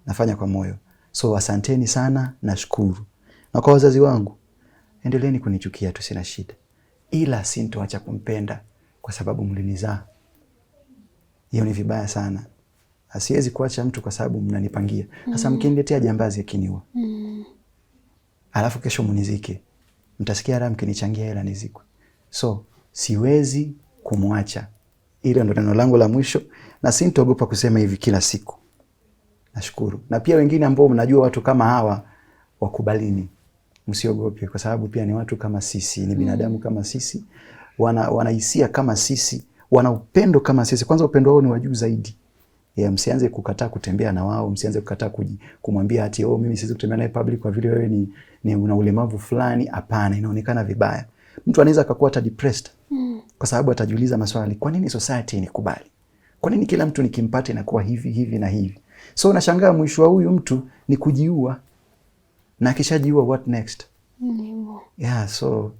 Nafanya kwa moyo. So asanteni sana, nashukuru. Na kwa wazazi wangu, endeleeni kunichukia tu, sina shida. Ila sintoacha kumpenda kwa sababu mlinizaa. Hiyo ni vibaya sana. Asiwezi kuacha mtu kwa sababu mnanipangia. Sasa mkiniletea jambazi akiniua, alafu kesho munizike, mtasikia raha mkinichangia hela nizikwe. So siwezi kumwacha. Ile ndo neno langu la mwisho, na sintogopa kusema hivi kila siku. Nashukuru. Na pia wengine ambao mnajua watu kama hawa, wakubalini. Msiogope, kwa sababu pia ni watu kama sisi, ni binadamu kama sisi, wana hisia kama sisi, wana upendo kama sisi. Kwanza upendo wao ni wa juu zaidi. Msianze kukataa kutembea na wao, msianze kukataa kumwambia ati mimi siwezi kutembea naye public kwa vile wewe ni una ulemavu fulani. Hapana, inaonekana vibaya. Mtu anaweza akakuwa hata depressed kwa sababu atajiuliza maswali, kwa nini society inikubali? Kwa nini kila mtu nikimpata inakuwa hivi na hivi? So unashangaa mwisho wa huyu mtu ni kujiua. Na kishajiua, what next? So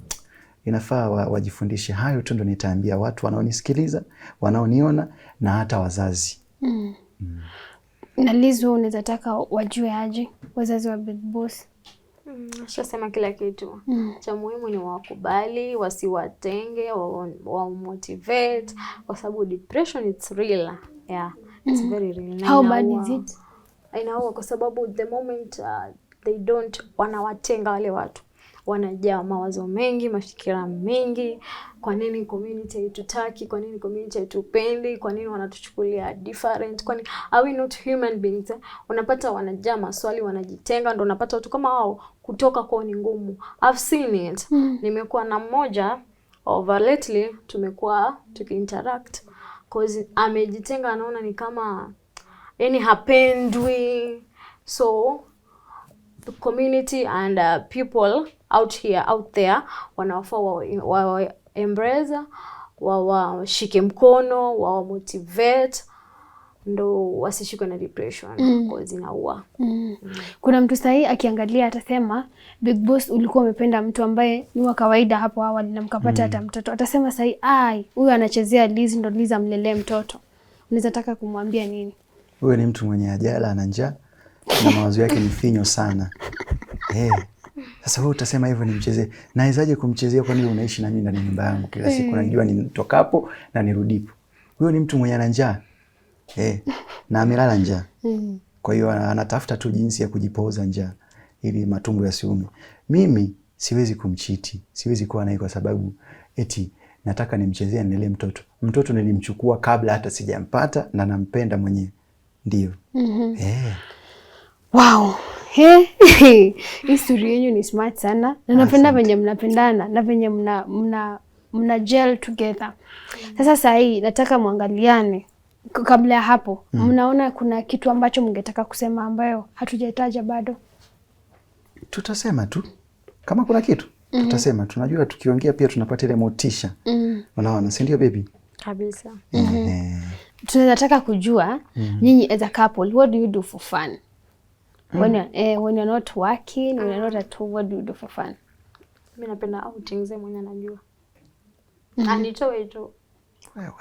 inafaa wajifundishe. Hayo tu ndo nitaambia watu wanaonisikiliza, wanaoniona, na hata wazazi. Na Liz, unaweza taka wajue aje wazazi wa Bigboss? Shasema kila kitu. Cha muhimu ni wakubali, wasiwatenge, wa motivate, kwa sababu depression it's real. It's very real. How bad is it? Inaua kwa sababu the moment they don't, wanawatenga wale watu, wanajaa mawazo mengi, mafikira mengi. Kwa nini community haitutaki? Kwa nini community haitupendi? Kwa nini wanatuchukulia different? Kwa nini are we not human beings? Unapata wanajaa maswali, wanajitenga, ndio unapata watu kama hao kutoka kwao ni ngumu. I've seen it. Nimekuwa na mmoja over lately, tumekuwa tukiinteract, cause amejitenga, anaona ni kama hapendwi. So the community and people out there wanafaa wa embrace, washike mkono, wa motivate, ndo wasishikwe na depression kwa zinaua. Kuna mtu sahi akiangalia atasema Bigboss ulikuwa umependa mtu ambaye ni wa kawaida hapo awali na mkapata hata mtoto. Atasema sahi huyu anachezea Liz, ndo Liz amlelee mtoto. Unaweza taka kumwambia nini? Huyo ni mtu mwenye ajala, ana njaa na mawazo yake ni finyo sana. Sasa wewe utasema hivyo nimchezee. Nawezaje kumchezea kwa nini unaishi na mimi ndani ya nyumba yangu kila siku, najua nitokapo na nirudipo? Huyo ni mtu mwenye ana njaa. Na amelala njaa. Kwa hiyo anatafuta tu jinsi ya kujipoza njaa ili matumbo yasiume. Mimi siwezi kumchiti, siwezi kuwa naye kwa sababu eti nataka nimchezee nilee mtoto. Mtoto nilimchukua kabla hata sijampata na nampenda mwenyewe. Ndio. Wow. History yenu ni smart sana. Na napenda venye mnapendana na venye mna gel together. Sasa sahi nataka muangaliane. Kabla ya hapo, mnaona kuna kitu ambacho mngetaka kusema ambayo hatujataja bado? Tutasema tu. Kama kuna kitu, tutasema. Tunajua tukiongea pia tunapata ile motisha. Unaona, si ndio baby? Kabisa. Tunataka kujua nyinyi as a couple, what do you do for fun? When you're not working, when you're not at home, what do you do for fun? Mimi napenda outings, mwenye anajua. Anitoe tu. Wewe.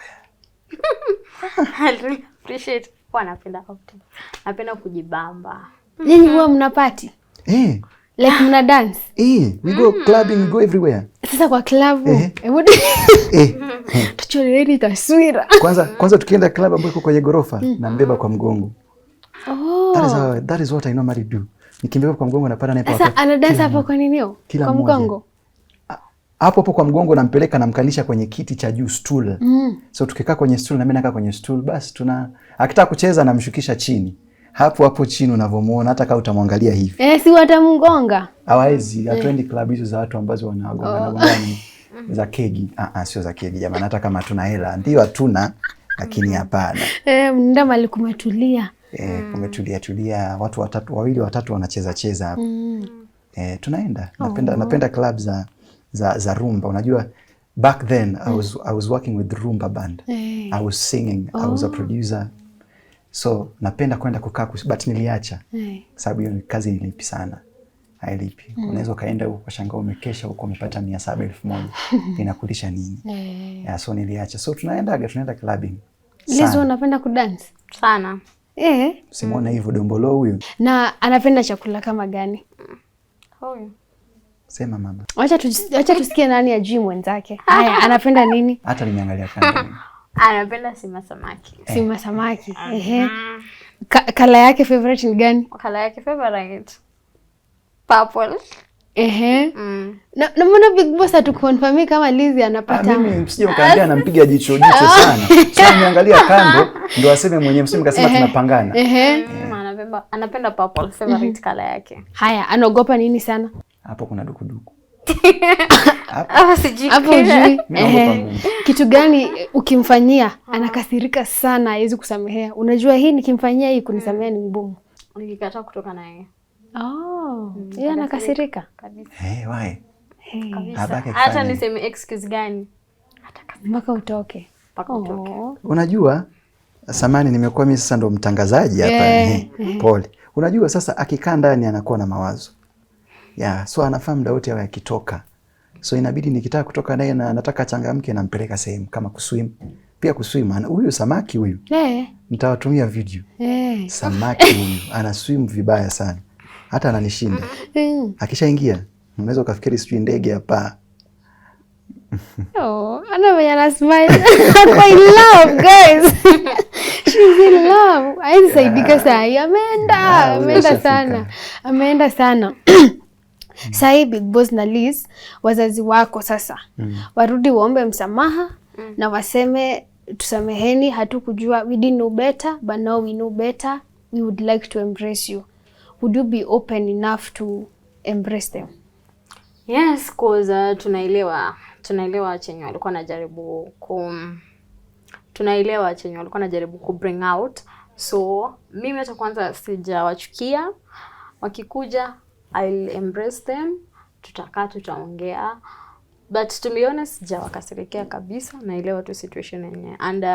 I really appreciate. Napenda outing. Napenda kujibamba. Nyinyi huwa mna party? Like mna dance? We go clubbing, we go everywhere. Sasa kwa club, Tucholeeni taswira. Kwanza tukienda club ambayo iko kwenye gorofa, nambeba kwa mgongo. That is what I normally do. Nikimbeba kwa mgongo napata naye sasa anadansa hapo kwa nini hiyo? Kwa mgongo. Hapo kwa mgongo nampeleka namkalisha kwenye kiti cha juu stool. So tukikaa kwenye stool na mimi nakaa kwenye stool, basi akitaka kucheza namshukisha chini. Hapo chini unavomuona hata kama utamwangalia hivi. Si watamgonga. Hawezi, hatuendi club hizo za watu ambazo wanagonga za kegi. Sio za kegi jamani, hata kama hatuna hela. Ndio hatuna, lakini hapana. Mnda mali kumetulia. Kumetulia, watu wawili watatu wanacheza hapo. Tunaenda. Napenda club za rumba. Unajua back then I was working with rumba band. I was singing, I was a producer. So napenda kwenda kukaa but niliacha. Sababu hiyo kazi ilipi sana. Hailipi. Unaweza kaenda huko kwa shangao umekesha huko umepata 700 1000. Inakulisha nini? So niliacha. So tunaenda clubbing. Lizo unapenda kudance? Sana. Simona hivyo dombolo huyo. Na anapenda chakula kama gani? Huyo. Sema mama. Acha tusikie nani ajui mwenzake. Haya, anapenda nini? Hata nimeangalia kando. Anapenda sima samaki. Sima samaki. Kala yake favorite ni gani? Kala yake favorite purple. Na mbona Big Boss atukonfirm kama Lizzy anapata? Mimi msije ukaambia anampiga jicho sana. Sasa niangalia kando ndio aseme mwenyewe, msije mkasema tunapangana. Anapenda purple favorite kala yake. Haya, anaogopa nini sana? Hapo kuna dukuduku. Hapo kitu gani ukimfanyia anakasirika sana, hawezi kusamehea? Unajua hii nikimfanyia hii kunisamehea ni ngumu. Nikikataa kutoka na yeye. Yeye anakasirika kabisa. Why? Hata niseme excuse gani? Mpaka utoke. Unajua samani nimekuwa mimi sasa ndo mtangazaji hapa. Pole. Unajua sasa akikaa ndani anakuwa na mawazo. So anafahamu muda wote akitoka. So inabidi nikitaka kutoka naye na nataka changamke nampeleka sehemu kama kuswim. Pia kuswim huyu samaki huyu. Nitawatumia video. Samaki huyu anaswim vibaya sana. Hata ananishinda. Akishaingia unaweza ukafikiri sijui ndege hapa. Ana smile. Kwa in love guys. She's in love. Haisaidika saa. Ameenda sana. Sasa Big Boss na Liz, wazazi wako sasa warudi waombe msamaha na waseme tusameheni, hatukujua, we didn't know better but now we know better, we would like to embrace you. Would you be open enough to embrace them? Yes, cause tunaelewa chenye walikuwa najaribu ku bring out. So mimi hata kwanza sijawachukia. Wakikuja I'll embrace them. Tutaongea. But to be honest, sijawakasirikia kabisa. Naelewa tu situation yenyewe. And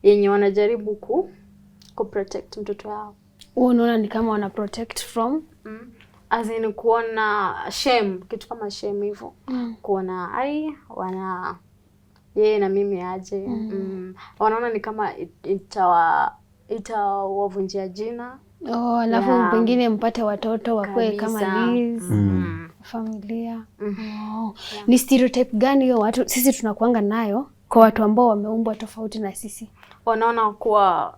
yenye wanajaribu ku protect mtoto wao. Unaona ni kama wana protect from? As in kuona shame, kitu kama shame hivyo. Kuona yeye na mimi aje. Wanaona ni kama itawavunjia jina. Alafu pengine mpate watoto wakue kama Liz. Familia. Ni stereotype gani hiyo watu sisi tunakuanga nayo kwa watu ambao wameumbwa tofauti na sisi? Wanaona kuwa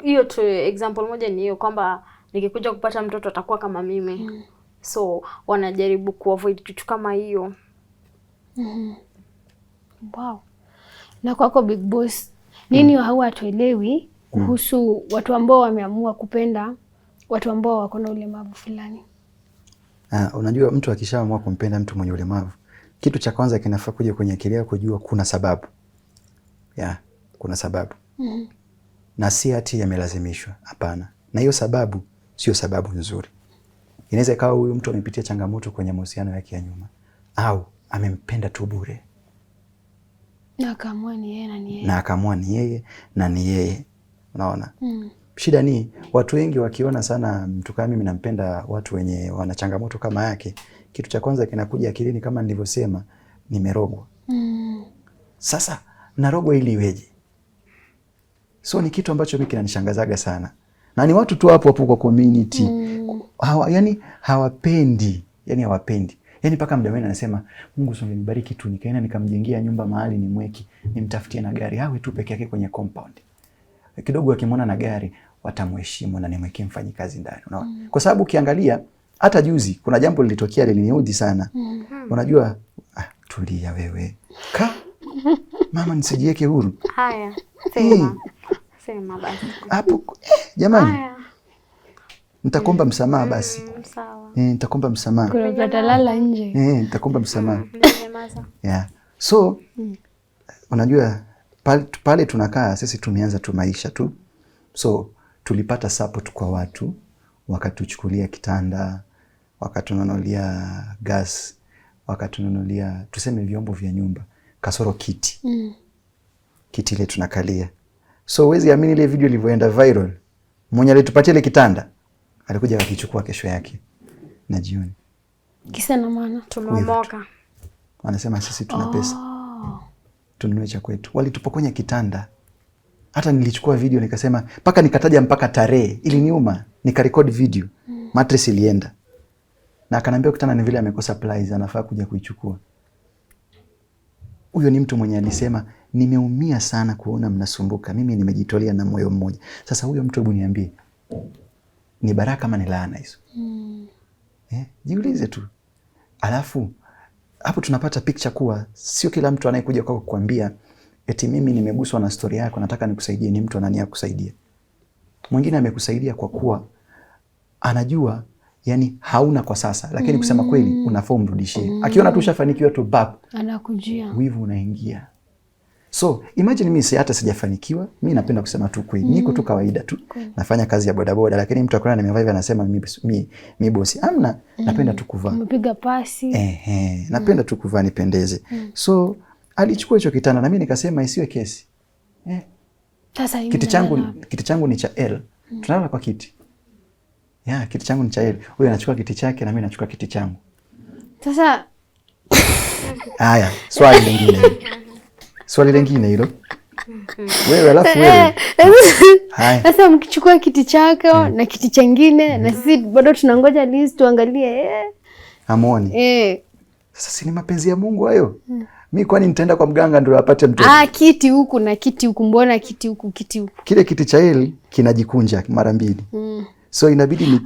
hiyo tu example moja ni hiyo kwamba nikikuja kupata mtoto atakuwa kama mimi. So wanajaribu kuavoid kitu kama hiyo. Wow. Na kwako Big Boss, nini hatuelewi kuhusu watu ambao wameamua kupenda watu ambao wako na ulemavu fulani? Unajua mtu akishaamua kumpenda mtu mwenye ulemavu, kitu cha kwanza kinafaa kuja kwenye akili yako kujua kuna sababu. Kuna sababu. Na si ati yamelazimishwa, hapana. Na hiyo sababu sio sababu nzuri. Inaweza ikawa huyu mtu amepitia changamoto kwenye mahusiano yake ya nyuma au amempenda tu bure. Na akaamua ni yeye na ni yeye. Unaona? Shida ni watu wengi wakiona sana mtu kama mimi nampenda watu wenye wana changamoto kama yake, kitu cha kwanza kinakuja akilini kama nilivyosema, nimerogwa. Sasa narogwa ili iweje? So ni kitu ambacho mimi kinanishangazaga sana. Na ni watu tu hapo kwa community. Hawapendi. Yaani mpaka muda mwingine anasema Mungu usingenibariki tu nikaenda nikamjengea nyumba mahali ni mweki, nimtafutie na gari, awe tu peke yake kwenye compound. Kidogo akimwona na gari watamheshimu na nimwekee mfanyikazi ndani. Unaona? Kwa sababu ukiangalia hata juzi kuna jambo lilitokea liliniudhi sana. Unajua tulia wewe. Mama nisijiweke huru. Haya. Sema. Sema basi. Hapo jamani. Nitakomba msamaha basi. Sawa. Nitakomba msamaha. Kuna katalala nje. Nitakomba msamaha. Yeah. So unajua pale tunakaa sisi tumeanza tu maisha tu. So tulipata support kwa watu, wakatuchukulia kitanda, wakatununulia gas, wakatununulia tuseme vyombo vya nyumba, kasoro kiti. Kiti ile tunakalia. So huwezi amini ile video ilivyoenda viral. Mwenye alitupatia ile kitanda alikuja akichukua kesho yake na jioni. Kisa na maana tumeomoka. Wanasema sisi tuna pesa. Tununue cha kwetu. Walitupokonya kitanda. Hata nilichukua video nikasema mpaka nikataja mpaka tarehe, iliniuma, nikarekodi video. Mattress ilienda. Na akaniambia kitanda ni vile amekosa plies, anafaa kuja kuichukua. Huyo ni mtu mwenye alisema nimeumia sana kuona mnasumbuka. Mimi nimejitolea na moyo mmoja. Sasa huyo mtu hebu niambie ni baraka ama ni laana hizo? Jiulize tu. Alafu hapo tunapata picture kuwa sio kila mtu anayekuja kwako kukuambia eti mimi nimeguswa na story yako nataka nikusaidie ni mtu anania kusaidia. Mwingine amekusaidia kwa kuwa anajua yani hauna kwa sasa lakini kusema kweli unafaa umrudishie. Akiona tu ushafanikiwa tu anakujia. Wivu unaingia. So imagine mimi hata sijafanikiwa, mimi napenda kusema tu kweli. Niko tu kawaida tu. Nafanya kazi ya bodaboda lakini mtu akona nimevaa hivi anasema mimi bosi. Amna, napenda tu kuvaa. Umepiga pasi. Napenda tu kuvaa nipendeze. So alichukua hicho kitanda na mimi nikasema isiwe kesi. Sasa kiti changu ni cha L. Tunalala kwa kiti. Kiti changu ni cha L. Huyo anachukua kiti chake na mimi nachukua kiti changu. Sasa haya, swali lingine hilo. Wewe alafu wewe. Sasa mkichukua kiti chako na kiti chengine na sisi bado tunangoja list tuangalie. Amoni. Sasa si ni mapenzi ya Mungu hayo? Mimi kwani nitaenda kwa mganga ndio apate mtoto? Kiti huku na kiti huku, mbona kiti huku? Kile kiti cha L kinajikunja mara mbili. So inabidi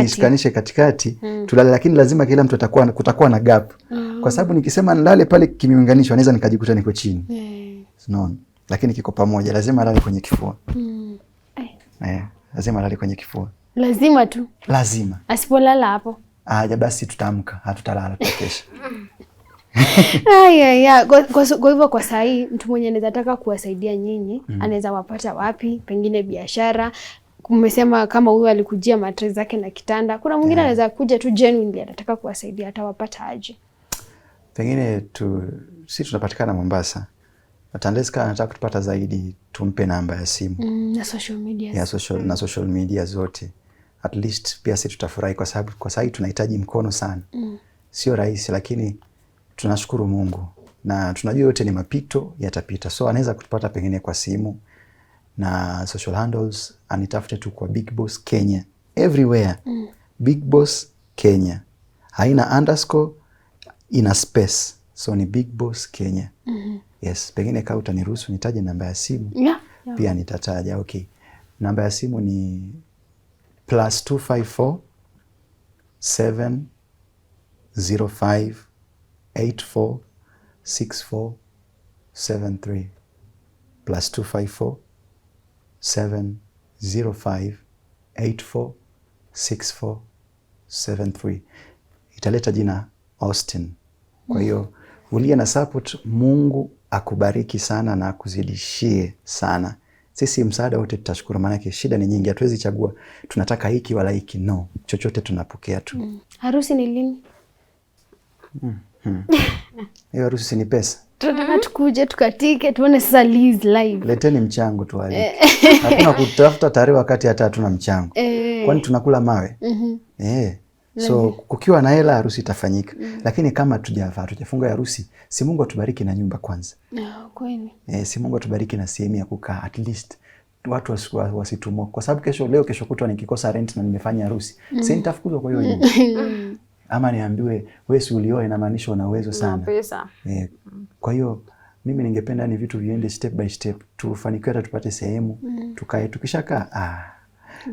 mshikanishe katikati. Tulale lakini lazima kila mtu kutakuwa na gap. Kwa sababu nikisema nilale pale kimeunganishwa naweza nikajikuta niko chini. Unaona? Lakini kiko pamoja lazima alale kwenye kifua. Lazima alale kwenye kifua. Lazima tu. Lazima. Asipolala hapo. Basi tutaamka, hatutalala tutakesha. Kwa hivyo kwa saa hii mtu mwenye anaweza taka kuwasaidia nyinyi, anaweza wapata wapi? Pengine biashara. Umesema kama huyu alikujia mattress zake na kitanda. Kuna mwingine anaweza kuja tu genuinely anataka kuwasaidia, atawapata aje? Pengine sisi tunapatikana Mombasa. Atandeska anataka kutupata zaidi tumpe namba ya simu. Na social media. Na social media zote. At least pia sisi tutafurahi kwa sababu kwa sasa tunahitaji mkono sana. Sio rahisi lakini tunashukuru Mungu. Na tunajua yote ni mapito yatapita. So anaweza kutupata pengine kwa simu na social handles anitafute tu kwa Bigboss Kenya everywhere. Bigboss Kenya. Haina underscore, ina space. So ni Bigboss Kenya. Yes, pengine kama utaniruhusu nitaje namba ya simu. Pia nitataja. Okay. Namba ya simu ni +254 705 84 64 73 +254 705 84 64 73. Italeta jina Austin. Kwa hiyo ulia na support. Mungu akubariki sana na akuzidishie sana. Sisi msaada wote tutashukuru, maana shida ni nyingi, hatuwezi chagua tunataka hiki wala hiki. No, chochote tunapokea tu. Harusi ni lini? Hiyo harusi si ni pesa. Tunataka tukuje tukatike tuone sasa Liz live. Leteni mchango tu wale. Hakuna kutafuta tarehe wakati hata hatuna mchango. Kwani tunakula mawe? So kukiwa na hela harusi itafanyika. Lakini kama tujafunga harusi, si Mungu atubariki na nyumba kwanza. Kweli. Si Mungu atubariki na sehemu ya kukaa, at least watu wasitumwa. Kwa sababu kesho kutwa nikikosa rent na nimefanya harusi, si nitafukuzwa kwa hiyo nyumba. ama niambiwe wewe si ulioa inamaanisha una uwezo sana. Na pesa. Kwa hiyo mimi ningependa ni vitu viende step by step, tufanikiwe hata tupate sehemu, tukae, tukishakaa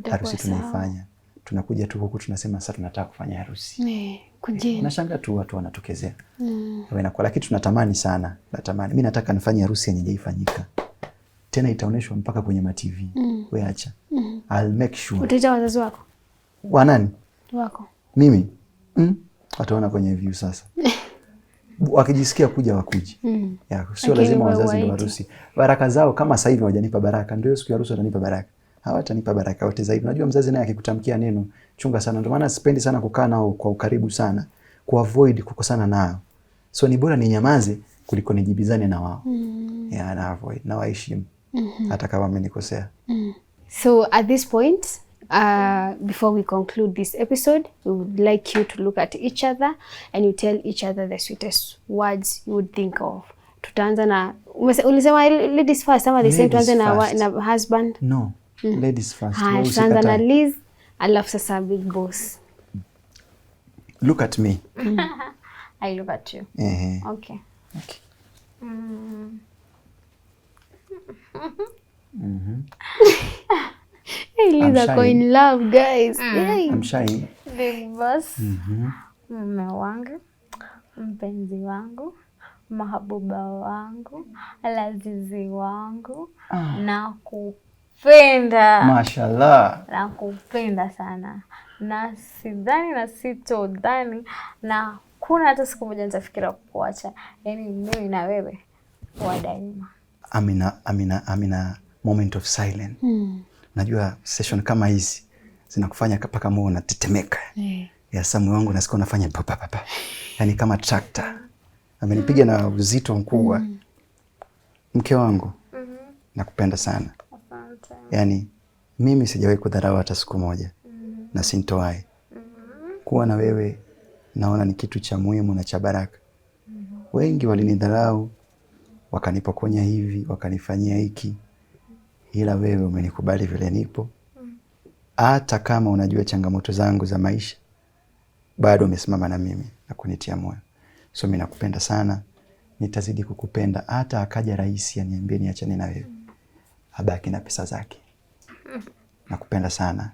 harusi tunaifanya. Tunakuja tu huku tunasema sasa tunataka kufanya harusi. Kujeni. Nashangaa tu watu wanatokezea. Kwa lakini tunatamani sana, natamani. Mimi nataka nifanye harusi yenye haijafanyika. Tena itaoneshwa mpaka kwenye ma TV. Wewe acha. I'll make sure. Utaita wazazi wako? Wa nani? Wako. Mimi? Wataona kwenye view sasa. Wakijisikia kuja wakuje. Sio lazima wazazi ndio harusi. Baraka zao kama sasa hivi hawajanipa baraka, ndio siku ya harusi watanipa baraka. Hawatanipa baraka wote zaidi. Unajua mzazi naye akikutamkia neno chunga sana. Ndio maana sipendi sana kukaa nao kwa ukaribu sana, kuavoid kukosana nao. So ni bora ninyamaze kuliko nijibizane na wao. Na avoid na waheshimu hata kama amenikosea. So at this point, before we conclude this episode, we would like you to look at each other and you tell each other the sweetest words you would think of. Tutaanza na ulisema ladies first, ama the same tuanze na husband? No. Ladies first. Tutaanza na Liz, alafu sasa Big Boss. Look at me. I look at you. Okay. Hey, Liz are in love, guys. I'm shy. Big Boss. Mume wangu, mpenzi wangu, mahabuba wangu, lazizi wangu, nakupenda. Mashallah. Nakupenda sana. Na sidhani na sitodhani na kuna hata siku moja nitafikiria kukuacha. Yaani mimi na wewe wa daima. Amina moment of silence. Najua session kama hizi zinakufanya mpaka moyo unatetemeka. Ya samu wangu nasikia unafanya papa. Yaani kama tractor. Amenipiga na uzito mkubwa. Mke wangu. Nakupenda sana. Asante. Yaani mimi sijawahi kudharau hata siku moja. Na sintowahi. Kuwa na wewe naona ni kitu cha muhimu na cha baraka. Wengi walinidharau, wakanipokonya hivi, wakanifanyia hiki. Ila wewe umenikubali vile nipo. Hata kama unajua changamoto zangu za maisha, bado umesimama na mimi na kunitia moyo. So mimi nakupenda sana. Nitazidi kukupenda hata akaja rais aniambie niachane na wewe. Abaki na pesa zake. Nakupenda sana.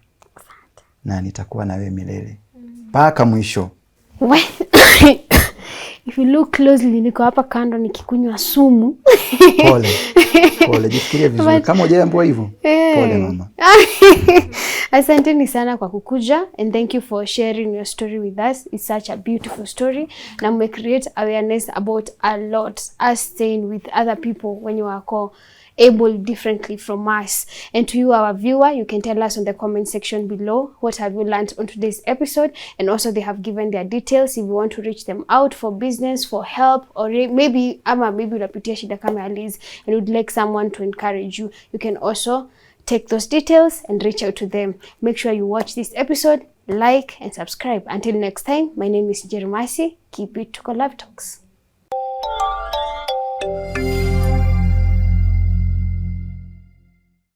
Na nitakuwa na wewe milele mpaka mwisho. If you look closely, niko hapa kando nikikunywa sumu. Pole, jifikirie vizuri. Kama hujaambiwa hivyo. Pole mama. Asanteni sana kwa kukuja and thank you for sharing your story with us. It's such a beautiful story. Na we create awareness about a lot, us staying with other people when you are able differently from us. And to you, our viewer, you can tell us on the comment section below what have you learned on today's episode, and also they have given their details if you want to reach them out for business, for help, or maybe unapitia shida kama Liz and would like someone to encourage you. You can also take those details and reach out to them. Make sure you watch this episode, like and subscribe. Until next time, my name is Jeremasi. Keep it Tuko Love Talks.